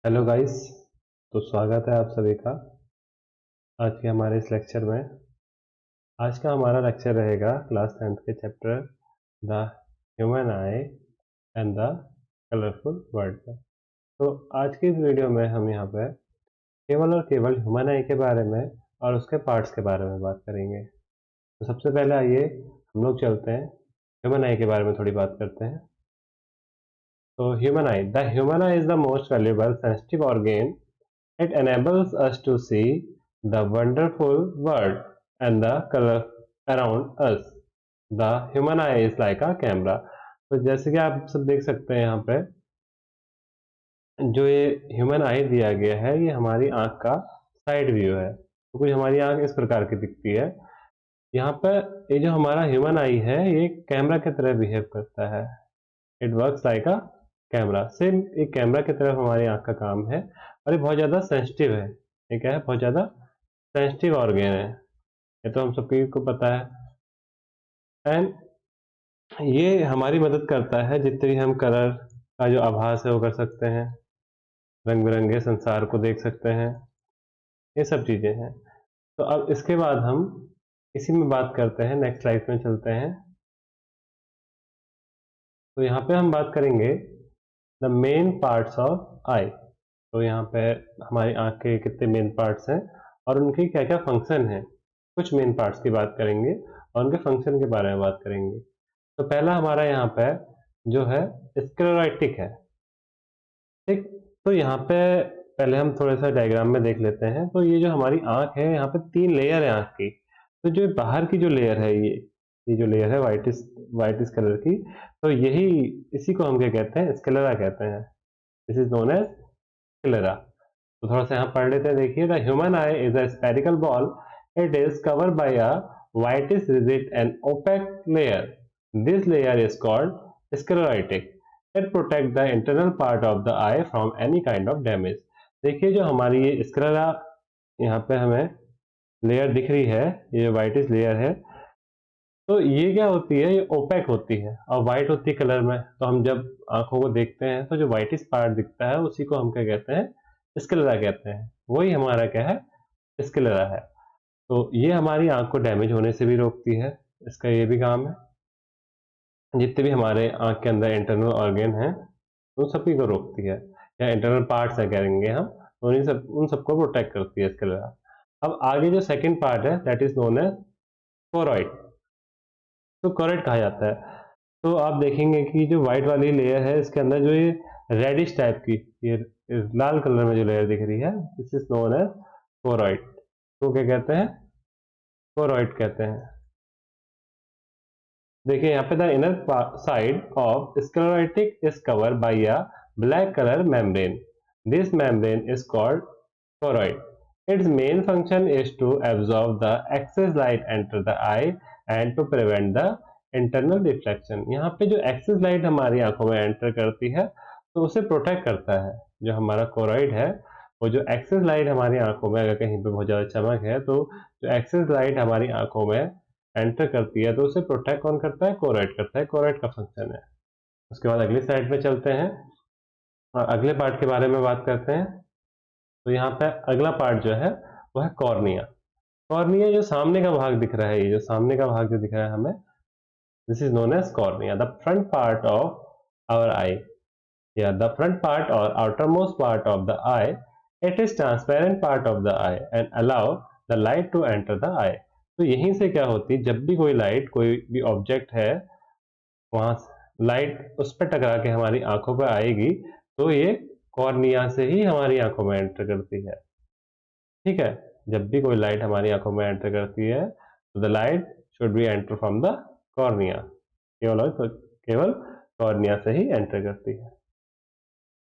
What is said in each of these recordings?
Hello guys. तो स्वागत है आप सभी का आज के हमारे इस लेक्चर में। आज का हमारा लेक्चर रहेगा क्लास 10th के chapter the human I and the colourful world का। तो आज की इस वीडियो में हम यहाँ पे केवल और केवल ह्यूमन आई के बारे में और उसके पार्ट्स के बारे में बात करेंगे। तो सबसे पहले आइए हम लोग चलते हैं ह्यूमन आई के बारे में थोड़ी बात करते हैं। तो human eye is the most valuable sensitive organ. It enables us to see the wonderful world and the color around us. The human eye is like a camera. तो जैसे कि आप सब देख सकते हैं यहाँ पे जो ये ह्यूमन आई दिया गया है ये हमारी आंख का साइड व्यू है। तो कुछ हमारी आंख इस प्रकार की दिखती है। यहाँ पे ये जो हमारा ह्यूमन आई है ये कैमरा की तरह बिहेव करता है। It works like a camera. Same एक कैमरा की तरफ हमारी आंख का काम है और ये बहुत ज़्यादा सेंसिटिव है। ये क्या है? बहुत ज़्यादा सेंसिटिव ऑर्गन है। ये तो हम सबकी को पता है। एंड ये हमारी मदद करता है जितने भी हम कलर का जो आभास है वो कर सकते हैं, रंग बिरंगे संसार को देख सकते हैं, ये सब चीज़ें हैं। तो अब इसके बाद हम इसी में बात करते हैं, नेक्स्ट स्लाइड में चलते हैं। तो यहाँ पे हम बात करेंगे द मेन पार्ट्स ऑफ आई। तो यहाँ पे हमारी आंख के कितने मेन पार्ट्स हैं और उनके क्या क्या फंक्शन हैं। कुछ मेन पार्ट्स की बात करेंगे और उनके फंक्शन के बारे में बात करेंगे। तो पहला हमारा यहाँ पे जो है स्क्लेरोटिक है। ठीक। तो यहाँ पे पहले हम थोड़ा सा डायग्राम में देख लेते हैं। तो ये जो हमारी आंख है यहाँ पे 3 लेयर है आंख की। तो जो बाहर की जो लेयर है ये जो लेयर है वाइटिस कलर की, तो यही इसी को हम क्या कहते हैं? स्क्लेरा कहते हैं। This is known as sclera. तो थोड़ा सा यहाँ पढ़ लेते हैं। देखिए, the human eye is a spherical ball. It is covered by a whitish rigid and opaque layer. This layer is called sclerotic. It protects the internal part of the eye from any kind of damage. देखिए जो हमारी ये sclera यहाँ पे हमें layer दिख रही है, ये whitish लेयर है, तो ये क्या होती है? ये ओपेक होती है और वाइट होती है कलर में। तो हम जब आंखों को देखते हैं तो जो whitish पार्ट दिखता है उसी को हम क्या कहते हैं? स्क्लेरा कहते हैं। वही हमारा क्या है? स्क्लेरा है। तो ये हमारी आंख को डैमेज होने से भी रोकती है, इसका ये भी काम है। जितने भी हमारे आंख के अंदर इंटरनल ऑर्गन हैं उन सभी को रोकती है, या इंटरनल पार्ट्स है कहेंगे हम, तो उन सबको प्रोटेक्ट करती है इसके अलावा। अब आगे जो सेकंड पार्ट है that is known as choroid. तो कोरॉइड कहा जाता है। तो आप देखेंगे कि जो व्हाइट वाली लेयर है इसके अंदर जो ये रेडिश टाइप की ये लाल कलर में जो लेयर दिख रही है this is known as choroid. तो क्या कहते हैं? कोरॉइड कहते हैं। देखिए यहाँ पे the inner side of sclerotic is covered by a black colour membrane. This membrane is called choroid. Its main function is to absorb the excess light enter the eye and to prevent the internal reflection. यहाँ पे जो excess light हमारी आंखों में enter करती है तो उसे प्रोटेक्ट करता है। जो हमारा कोरॉइड है वो जो एक्सेस लाइट हमारी आंखों में अगर कहीं पे बहुत ज़्यादा चमक है तो जो एक्सेस लाइट हमारी आंखों में एंटर करती है तो उसे प्रोटेक्ट कौन करता है? कोरॉइड करता है। कोरॉइड का फंक्शन है। उसके बाद अगली साइड में चलते हैं और अगले पार्ट के बारे में बात करते हैं। तो यहाँ पे अगला पार्ट जो है वो है कॉर्निया। कॉर्निया जो सामने का भाग दिख रहा है, ये जो सामने का भाग जो दिख रहा है हमें, this is known as cornea. The front part of our eye, या द फ्रंट पार्ट और outermost part of the eye, it is transparent part of the eye and allow the light to enter the eye. तो यहीं से क्या होती है? जब भी कोई लाइट कोई भी ऑब्जेक्ट है वहां लाइट उस पर टकरा के हमारी आंखों पर आएगी तो ये कॉर्निया से ही हमारी आंखों में एंटर करती है। ठीक है। जब भी कोई लाइट हमारी आंखों में एंटर करती है तो the light should be enter from the cornea. केवल और केवल कॉर्निया से ही एंटर करती है।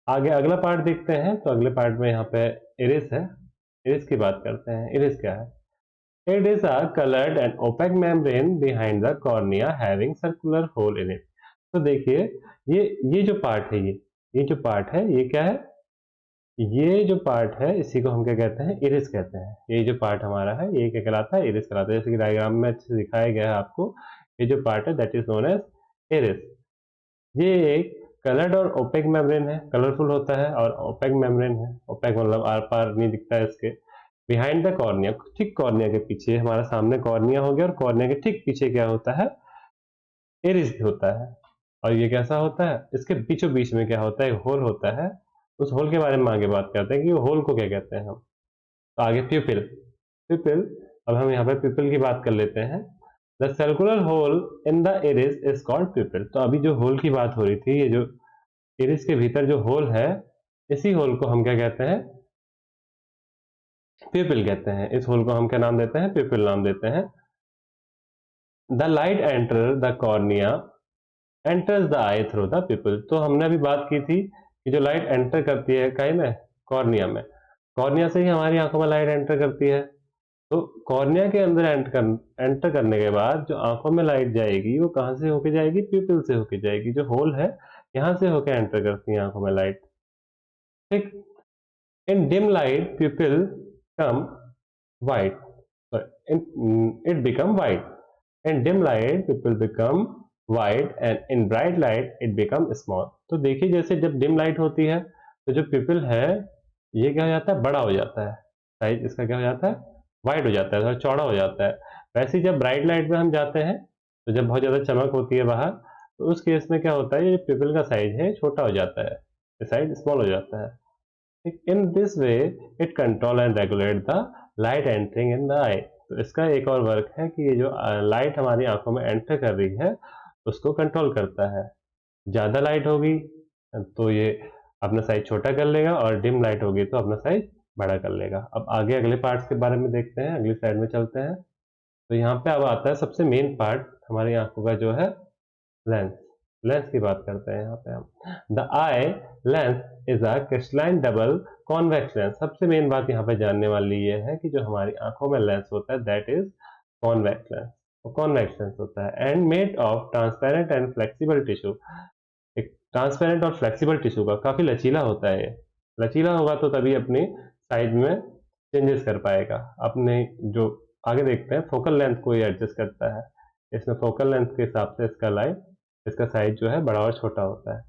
आगे अगला पार्ट देखते हैं। तो अगले पार्ट में यहाँ पे इरिस है। इरिस की बात करते हैं। इरिस क्या है? It is a coloured and opaque membrane behind the cornea having circular hole in it. तो देखिए ये जो पार्ट है ये जो पार्ट है ये क्या है? ये जो पार्ट है इसी को हम क्या कहते हैं? इरिस कहते हैं। ये जो पार्ट हमारा है ये क्या कहलाता है? इरिस कहलाता है। जैसे कि डायग्राम में अच्छे से दिखाया गया है आपको, ये जो पार्ट है that is known as iris. ये एक कलर्ड और ओपेक मेम्ब्रेन है, कलरफुल होता है, और ओपेक मेम्ब्रेन है, ओपेक मतलब आर पार नहीं दिखता है इसके। बिहाइंड द कॉर्निया, ठीक कॉर्निया के पीछे, हमारा सामने कॉर्निया हो गया और कॉर्निया के ठीक पीछे क्या होता है, इरिस होता है। और ये कैसा होता है, इसके बीचों बीच में क्या होता है, एक होल होता है। उस होल के बारे में आगे बात करते हैं कि वो होल को क्या कहते हैं हम। तो आगे प्यूपिल, प्यूपिल, अब हम यहाँ पे प्यूपिल की बात कर लेते हैं। The circular hole in the iris is called pupil. तो अभी जो होल की बात हो रही थी, ये जो इरिस के भीतर जो होल है, इसी होल को हम क्या कहते हैं, प्यूपिल कहते हैं। इस होल को हम क्या नाम देते हैं, प्यूपिल नाम देते हैं। The light enter the cornea enters the I through the प्यूपिल। तो हमने अभी बात की थी कि जो लाइट एंटर करती है कहीं में, कॉर्निया में, कॉर्निया से ही हमारी आंखों में लाइट एंटर करती है। तो कॉर्निया के अंदर एंटर करने के बाद जो आंखों में लाइट जाएगी वो कहाँ से होके जाएगी, प्यूपिल से होके जाएगी। जो होल है यहाँ से होके एंटर करती है आंखों में लाइट। ठीक। इन dim light प्यूपिल come white, it become white. In dim light people become white and in bright light it become small. तो देखिए जैसे जब डिम लाइट होती है तो जो पिपल है ये क्या हो जाता है, बड़ा हो जाता है, साइज इसका क्या हो जाता है, वाइड हो जाता है, थोड़ा चौड़ा हो जाता है। वैसे ही जब ब्राइट लाइट में हम जाते हैं तो जब बहुत ज़्यादा चमक होती है बाहर, तो उस केस में क्या होता है, ये पिपल का साइज है छोटा हो जाता है, साइज स्मॉल हो जाता है। In this way it control and regulate the light entering in the eye. तो इसका एक और वर्क है कि ये जो लाइट हमारी आंखों में एंटर कर रही है उसको कंट्रोल करता है। ज़्यादा लाइट होगी तो ये अपना साइज छोटा कर लेगा और डिम लाइट होगी तो अपना साइज बड़ा कर लेगा। अब आगे अगले पार्ट्स के बारे में देखते हैं, अगली स्लाइड में चलते हैं। तो यहाँ पे अब आता है सबसे मेन पार्ट हमारी आंखों का जो है, लेंस। लेंस की बात करते हैं यहाँ पे हम। The eye lens is a crystalline double convex lens. सबसे मेन बात यहाँ पे जानने वाली ये है कि जो हमारी आंखों में लेंस होता है that is convex lens. Convex lens होता है and made of transparent and flexible tissue. एक ट्रांसपेरेंट और फ्लेक्सिबल टिश्यू का, काफी लचीला होता है ये। लचीला होगा तो तभी अपनी साइज में चेंजेस कर पाएगा। अपने जो आगे देखते हैं फोकल लेंथ को ये एडजस्ट करता है। इसमें फोकल लेंथ के हिसाब से इसका साइज जो है बड़ा और छोटा होता है।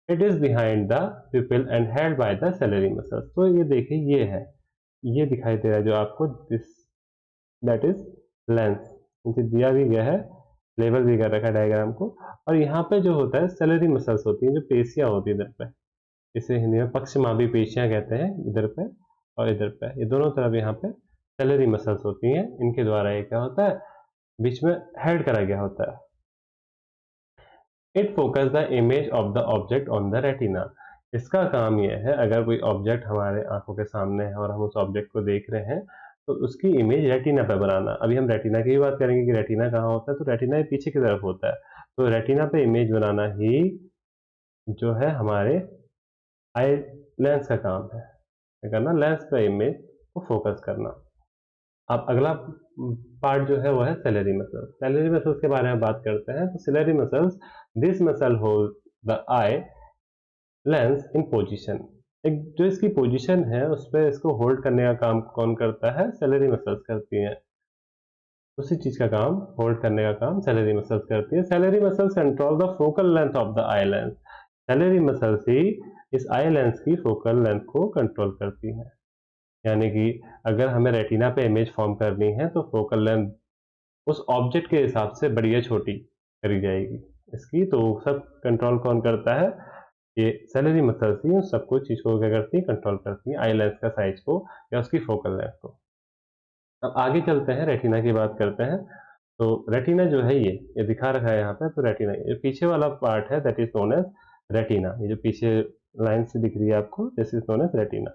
It is behind the प्यूपिल and held by the salary muscles. तो ये देखिए ये है, ये दिखाई दे रहा है जो आपको, दिस दैट इज लेंस। नीचे दिया भी गया है, लेबल भी कर रखा है डायग्राम को। और यहाँ पे जो होता है सेलेरी मसल्स होती हैं, जो पेशियां होती है इधर पे, इसे हिंदी में पक्षमापी पेशियां कहते हैं, इधर पे और इधर पे, ये दोनों तरफ यहाँ पे सेलेरी मसल्स होती हैं। इनके द्वारा ये क्या होता है, बीच में हेल्ड करा गया होता है। It focus the image of the object on the retina. इसका काम यह है, अगर कोई ऑब्जेक्ट हमारे आंखों के सामने है और हम उस ऑब्जेक्ट को देख रहे हैं तो उसकी इमेज रेटिना पे बनाना। अभी हम रेटिना की बात करेंगे कि रेटिना कहाँ होता है, तो रेटिना पीछे की तरफ होता है। तो रेटिना पे इमेज बनाना ही जो है हमारे आई लेंस का काम है, क्या करना, लेंस पे इमेज को फोकस करना। अब अगला पार्ट जो है वो है सेलेरी मसल्स। सेलेरी मसल्स के बारे में बात करते हैं। तो salary muscles, this muscle hold the eye lens in position. एक जो इसकी पोजीशन है उस पर इसको होल्ड करने का काम कौन करता है, सेलेरी मसल्स करती हैं। उसी चीज का काम, होल्ड करने का काम सेलेरी मसल्स करती है। Ciliary muscles control the focal length of the eye lens. Ciliary muscles ही इस आई लेंस की फोकल लेंथ को कंट्रोल करती हैं। यानी कि अगर हमें रेटिना पे इमेज फॉर्म करनी है तो फोकल लेंथ उस ऑब्जेक्ट के हिसाब से बड़ी या छोटी करी जाएगी इसकी। तो सब कंट्रोल कौन करता है, ये सेलेरी मसल्स ही उस सब कुछ चीज को क्या करती है, कंट्रोल करती है, आई लेंस का साइज को या उसकी फोकल लेंथ को। अब आगे चलते हैं, रेटिना की बात करते हैं। तो रेटिना जो है ये दिखा रखा है यहाँ पे। तो रेटिना, ये पीछे वाला पार्ट है that is known as retina. ये जो पीछे लाइन से दिख रही है आपको, this is known as retina.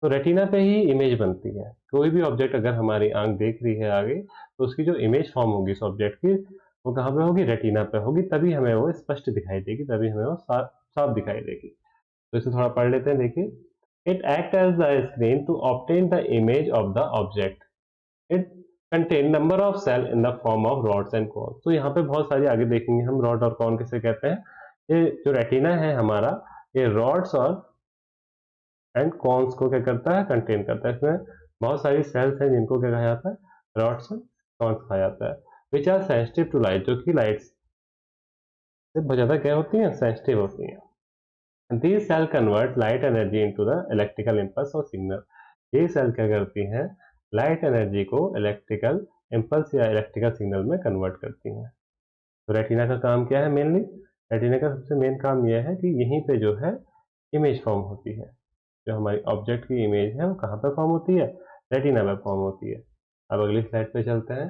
तो रेटिना पे ही इमेज बनती है। कोई भी ऑब्जेक्ट अगर हमारी आंख देख रही है आगे, तो उसकी जो इमेज फॉर्म होगी उस ऑब्जेक्ट की, वो कहाँ पे होगी, रेटिना पे होगी। तभी हमें वो स्पष्ट दिखाई देगी, तभी हमें वो साफ साफ दिखाई देगी। तो इसे थोड़ा पढ़ लेते हैं, देखिए। It act as the screen to obtain the image of the object. It contain number of cell in the form of rods and cone. तो यहाँ पे बहुत सारी आगे देखेंगे हम, रॉड और कोन किसे कहते हैं। ये जो रेटिना है हमारा, ये रॉड्स और एंड कॉन्स को क्या करता है, कंटेन करता है। इसमें बहुत सारी सेल्स हैं जिनको क्या कहा जाता है, रॉड्स एंड कॉन्स कहा जाता है। Which are sensitive to light, जो कि लाइट से बहुत ज्यादा क्या होती है, सेंसिटिव होती है। These cell convert light energy into the electrical impulse और signal. ये सेल क्या करती हैं, लाइट एनर्जी को इलेक्ट्रिकल इम्पल्स या इलेक्ट्रिकल सिग्नल में कन्वर्ट करती हैं। तो रेटिना का काम क्या है मेनली? रेटिना का सबसे मेन काम यह है कि यहीं पे जो है इमेज फॉर्म होती है। जो हमारी ऑब्जेक्ट की इमेज है वो कहाँ पे फॉर्म होती है? रेटिना में फॉर्म होती है। अब अगली स्लाइड पे चलते हैं।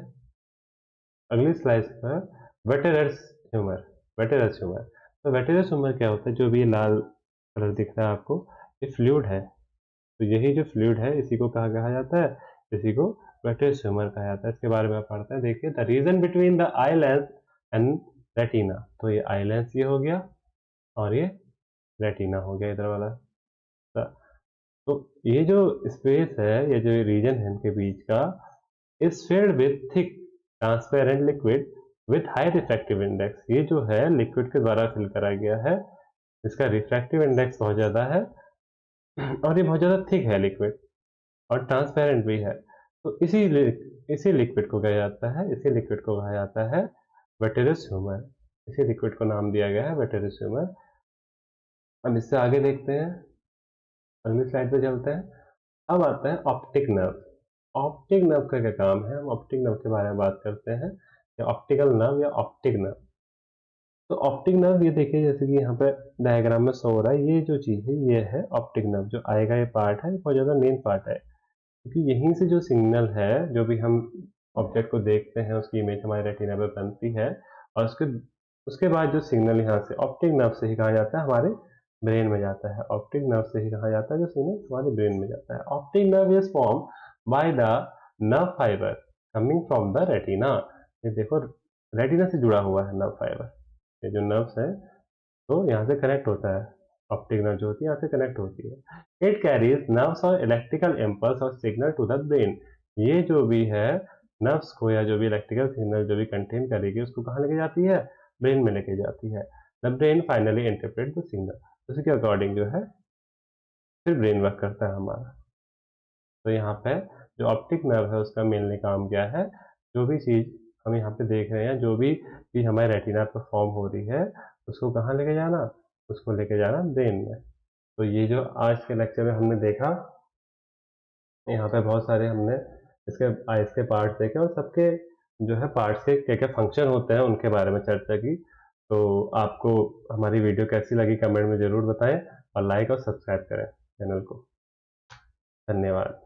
अगली स्लाइड पर वेटेरस ह्यूमर। वेटेरस ह्यूमर, तो वेटेरस ह्यूमर क्या होता है? जो भी ये लाल कलर दिख रहा है आपको, ये फ्लूइड है। तो यही जो फ्लूइड है इसी को कहा जाता है, इसी को वेटेरस ह्यूमर कहा जाता है। इसके बारे में आप पढ़ते हैं। देखिए, the region between the eye lens and retina. तो ये आई लेंस ये हो गया और ये रेटिना हो गया इधर वाला। तो ये जो स्पेस है, ये जो रीजन है इनके बीच का, is filled with thick transparent liquid with high refractive index. ये जो है लिक्विड के द्वारा फिल करा गया है, इसका रिफ्रैक्टिव इंडेक्स बहुत ज़्यादा है और ये बहुत ज़्यादा थिक है लिक्विड और ट्रांसपेरेंट भी है। तो इसी लिक्विड को कहा जाता है, इसी लिक्विड को कहा जाता है वेटेरस ह्यूमर। इसी लिक्विड को नाम दिया गया है वेटेरस ह्यूमर। अब इससे आगे देखते हैं, अगली स्लाइड पे चलते हैं। अब आता है ऑप्टिक नर्व। ऑप्टिक नर्व का क्या काम है? हम ऑप्टिक नर्व के बारे में बात करते हैं, या ऑप्टिकल नर्व या ऑप्टिक नर्व। तो ऑप्टिक नर्व ये देखिए, जैसे कि यहाँ पे डायग्राम में शो हो रहा है, ये जो चीज़ है ये है ऑप्टिक नर्व। जो आएगा ये पार्ट है, बहुत ज़्यादा मेन पार्ट है, क्योंकि यहीं से जो सिग्नल है, जो भी हम ऑब्जेक्ट को देखते हैं उसकी इमेज हमारे रेटिना पे बनती है, और उसके उसके बाद जो सिग्नल यहाँ से ऑप्टिक नर्व से ही कहा जाता है हमारे ब्रेन में जाता है। ऑप्टिक नर्व से ही कहा जाता है जो सिग्नल हमारे ब्रेन में जाता है। Optic nerve is form by the nerve fibre coming from the retina. ये देखो, रेटिना से जुड़ा हुआ है नर्व फाइबर। ये जो नर्व्स है तो यहाँ से कनेक्ट होता है, ऑप्टिक नर्व जो होती है यहाँ से कनेक्ट होती है। इट कैरीज नर्व्स और इलेक्ट्रिकल इम्पल्स और सिग्नल टू द ब्रेन। ये जो भी है नर्व्स को, या जो भी इलेक्ट्रिकल सिग्नल जो भी कंटेन करेगी, उसको कहाँ लेके जाती है? ब्रेन में लेके जाती है। The brain finally interpret the signal. उसके अकॉर्डिंग जो है फिर ब्रेन वर्क करता है हमारा। तो यहाँ पे जो ऑप्टिक नर्व है उसका मेनली काम क्या है? जो भी चीज़ हम यहाँ पे देख रहे हैं, जो भी चीज़ हमारे रेटिना पर फॉर्म हो रही है, उसको कहाँ लेके जाना? उसको लेके जाना ब्रेन में। तो ये जो आज के लेक्चर में हमने देखा, यहाँ पे बहुत सारे हमने इसके आइज के पार्ट्स देखे और सबके जो है पार्ट्स के क्या क्या फंक्शन होते हैं उनके बारे में चर्चा की। तो आपको हमारी वीडियो कैसी लगी कमेंट में ज़रूर बताएं, और लाइक और सब्सक्राइब करें चैनल को। धन्यवाद।